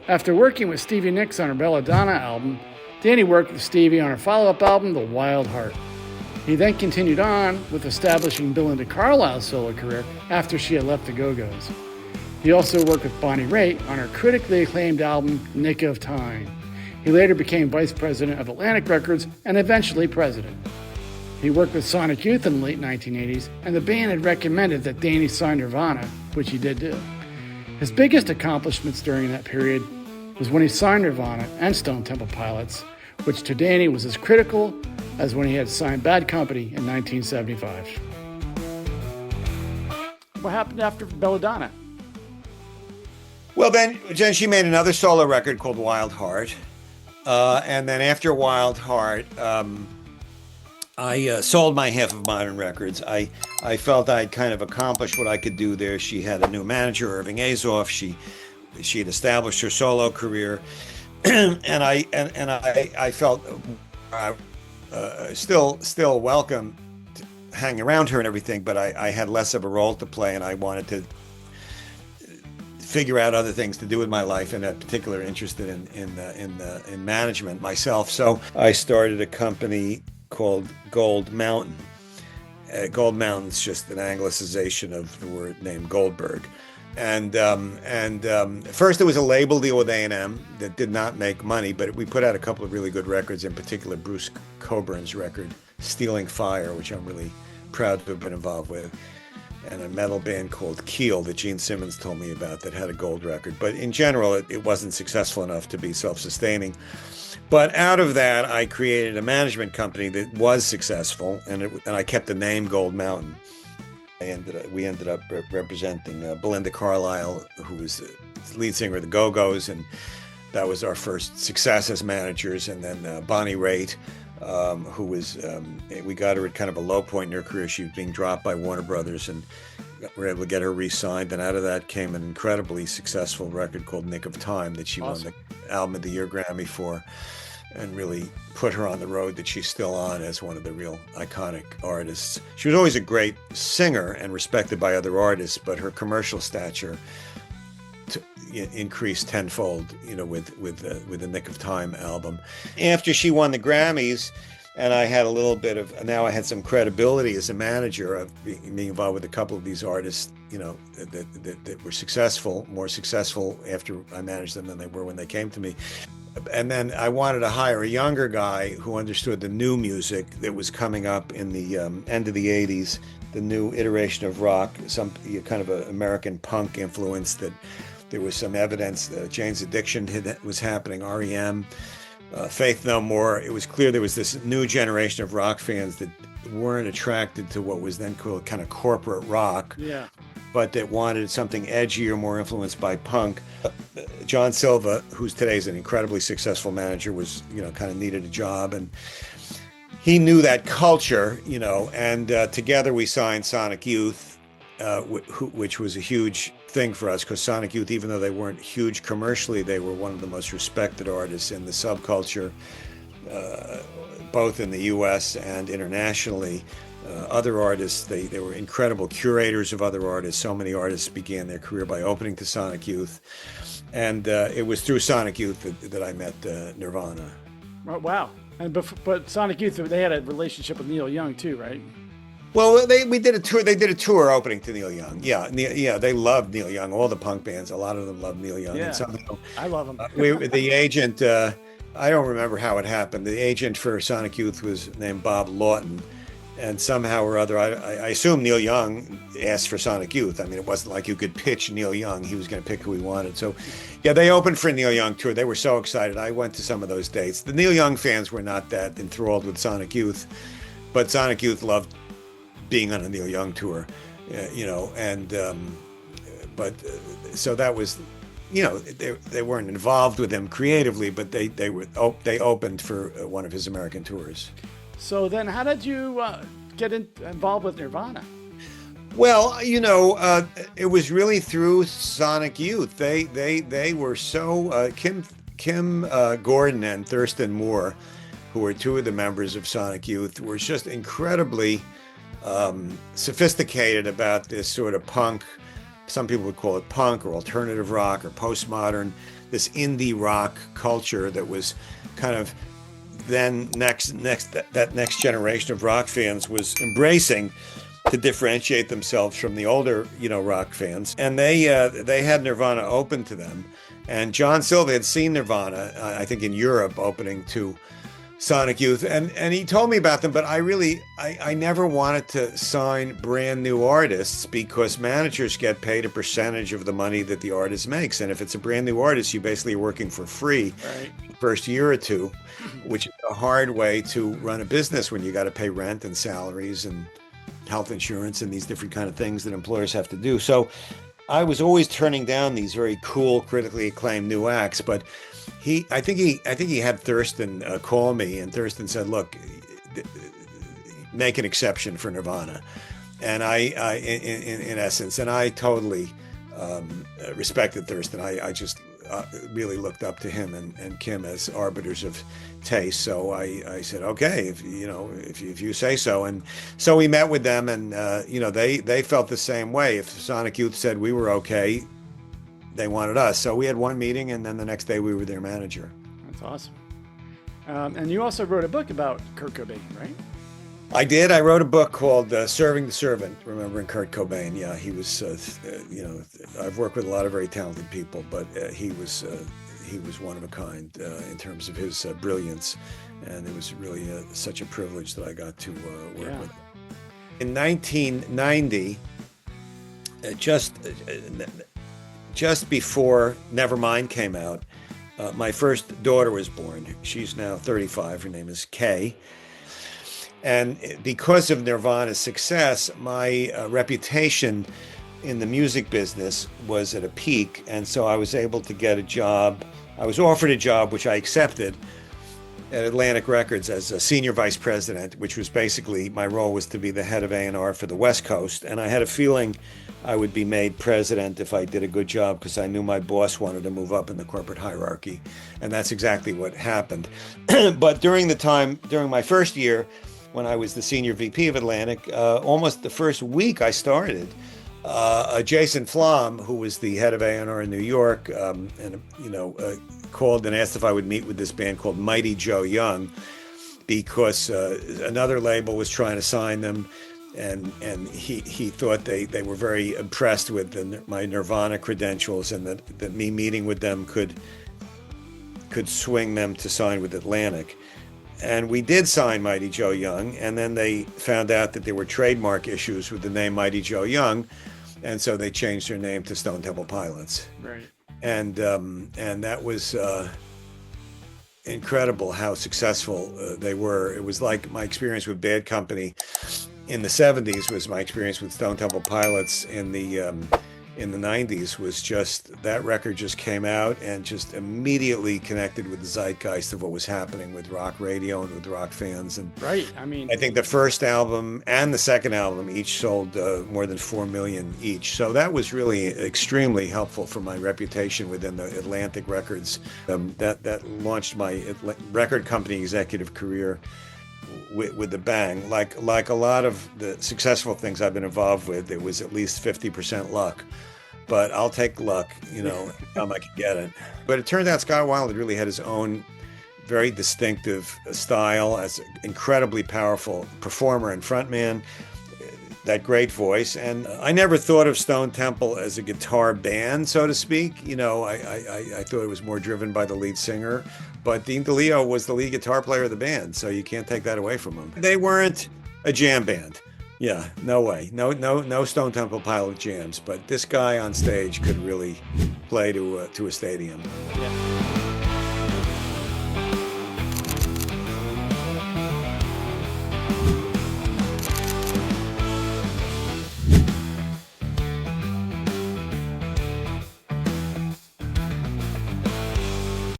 After working with Stevie Nicks on her Belladonna album, Danny worked with Stevie on her follow-up album, The Wild Heart. He then continued on with establishing Belinda Carlisle's solo career after she had left the Go-Go's. He also worked with Bonnie Raitt on her critically acclaimed album, Nick of Time. He later became vice president of Atlantic Records and eventually president. He worked with Sonic Youth in the late 1980s, and the band had recommended that Danny sign Nirvana, which he did do. His biggest accomplishments during that period was when he signed Nirvana and Stone Temple Pilots, which to Danny was as critical as when he had signed Bad Company in 1975. What happened after Belladonna? Well, then she made another solo record called Wild Heart. And then after Wild Heart, I sold my half of Modern Records. I felt I'd kind of accomplished what I could do there. She had a new manager, Irving Azoff. She had established her solo career, and I felt still welcome to hang around her and everything, but I had less of a role to play, and I wanted to figure out other things to do with my life, and I'm particularly interested in management myself. So I started a company called Gold Mountain. Gold Mountain's just an anglicization of the word name Goldberg. And first it was a label deal with A&M that did not make money, but we put out a couple of really good records, in particular Bruce Coburn's record, Stealing Fire, which I'm really proud to have been involved with, and a metal band called Keel that Gene Simmons told me about that had a gold record. But in general, it wasn't successful enough to be self-sustaining. But out of that, I created a management company that was successful, and I kept the name Gold Mountain. We ended up representing Belinda Carlisle, who was the lead singer of the Go-Go's, and that was our first success as managers. And then Bonnie Raitt, who was, we got her at kind of a low point in her career. She was being dropped by Warner Brothers, and we were able to get her re-signed. And out of that came an incredibly successful record called Nick of Time that she won the Album of the Year Grammy for, and really put her on the road that she's still on as one of the real iconic artists. She was always a great singer and respected by other artists, but her commercial stature increased tenfold, with the Nick of Time album. After she won the Grammys, and I had a little bit of, now I had some credibility as a manager of being involved with a couple of these artists, that were successful, more successful after I managed them than they were when they came to me. And then I wanted to hire a younger guy who understood the new music that was coming up in the end of the 80s, the new iteration of rock, some kind of an American punk influence that there was some evidence that Jane's Addiction was happening, REM, Faith No More. It was clear there was this new generation of rock fans that weren't attracted to what was then called kind of corporate rock, but that wanted something edgier, more influenced by punk. John Silva, who's today is an incredibly successful manager, was, kind of needed a job, and he knew that culture, and together we signed Sonic Youth, which was a huge thing for us, because Sonic Youth, even though they weren't huge commercially, they were one of the most respected artists in the subculture, both in the US and internationally. Other artists, they were incredible curators of other artists. So many artists began their career by opening to Sonic Youth. And it was through Sonic Youth that I met Nirvana. Oh, wow. But Sonic Youth, they had a relationship with Neil Young too, right? Well, we did a tour. They did a tour opening to Neil Young. Yeah, they loved Neil Young. All the punk bands, a lot of them loved Neil Young. Yeah, and somehow, I love him. The agent, I don't remember how it happened. The agent for Sonic Youth was named Bob Lawton. And somehow or other, I assume Neil Young asked for Sonic Youth. I mean, it wasn't like you could pitch Neil Young. He was going to pick who he wanted. So, yeah, they opened for a Neil Young tour. They were so excited. I went to some of those dates. The Neil Young fans were not that enthralled with Sonic Youth, but Sonic Youth loved being on a Neil Young tour, so that was, they weren't involved with him creatively, but they opened for one of his American tours. So then how did you get involved with Nirvana? Well, it was really through Sonic Youth. They were so, Kim Gordon and Thurston Moore, who were two of the members of Sonic Youth, were just incredibly sophisticated about this sort of punk. Some people would call it punk or alternative rock or postmodern. this indie rock culture that was kind of then that next generation of rock fans was embracing to differentiate themselves from the older, rock fans. And they had Nirvana open to them. And John Silva had seen Nirvana, I think in Europe, opening to Sonic Youth. And he told me about them, but I never wanted to sign brand new artists because managers get paid a percentage of the money that the artist makes. And if it's a brand new artist, you basically are working for free the first year or two, which is a hard way to run a business when you got to pay rent and salaries and health insurance and these different kind of things that employers have to do. So I was always turning down these very cool, critically acclaimed new acts. But I think he had Thurston call me, and Thurston said, "Look, make an exception for Nirvana." And I in essence, and I totally respected Thurston. I just really looked up to him and Kim as arbiters of taste. So I said, okay, if you say so. And so we met with them, and they felt the same way. If Sonic Youth said we were okay, they wanted us. So we had one meeting, and then the next day we were their manager. That's awesome. And you also wrote a book about Kurt Cobain, right? I did. I wrote a book called Serving the Servant, Remembering Kurt Cobain. Yeah, he was, I've worked with a lot of very talented people, but he was one of a kind in terms of his brilliance. And it was really such a privilege that I got to work with him. In 1990, just before Nevermind came out, my first daughter was born. She's now 35. Her name is Kay. And because of Nirvana's success, my reputation in the music business was at a peak. And so I was able to get a job. I was offered a job, which I accepted, at Atlantic Records as a senior vice president, which was basically, my role was to be the head of A&R for the West Coast. And I had a feeling I would be made president if I did a good job, because I knew my boss wanted to move up in the corporate hierarchy. And that's exactly what happened. But during my first year, when I was the senior VP of Atlantic, almost the first week I started, Jason Flom, who was the head of A&R in New York, called and asked if I would meet with this band called Mighty Joe Young, because another label was trying to sign them, and he thought they were very impressed with my Nirvana credentials, and that me meeting with them could swing them to sign with Atlantic. And we did sign Mighty Joe Young, and then they found out that there were trademark issues with the name Mighty Joe Young, and so they changed their name to Stone Temple Pilots. Right. And that was incredible how successful they were. It was like my experience with Bad Company in the 70s was my experience with Stone Temple Pilots in the 90s. Was just, that record just came out and just immediately connected with the zeitgeist of what was happening with rock radio and with rock fans. And right, I mean, I think the first album and the second album each sold more than 4 million each. So that was really extremely helpful for my reputation within the Atlantic Records. That launched my record company executive career with the bang. Like a lot of the successful things I've been involved with, it was at least 50% luck. But I'll take luck, anytime I can get it. But it turned out Scott Weiland really had his own very distinctive style as an incredibly powerful performer and frontman, that great voice. And I never thought of Stone Temple as a guitar band, so to speak. I thought it was more driven by the lead singer. But Dean DeLeo was the lead guitar player of the band, so you can't take that away from him. They weren't a jam band. Yeah, no way. No Stone Temple Pilot jams. But this guy on stage could really play to a stadium. Yeah.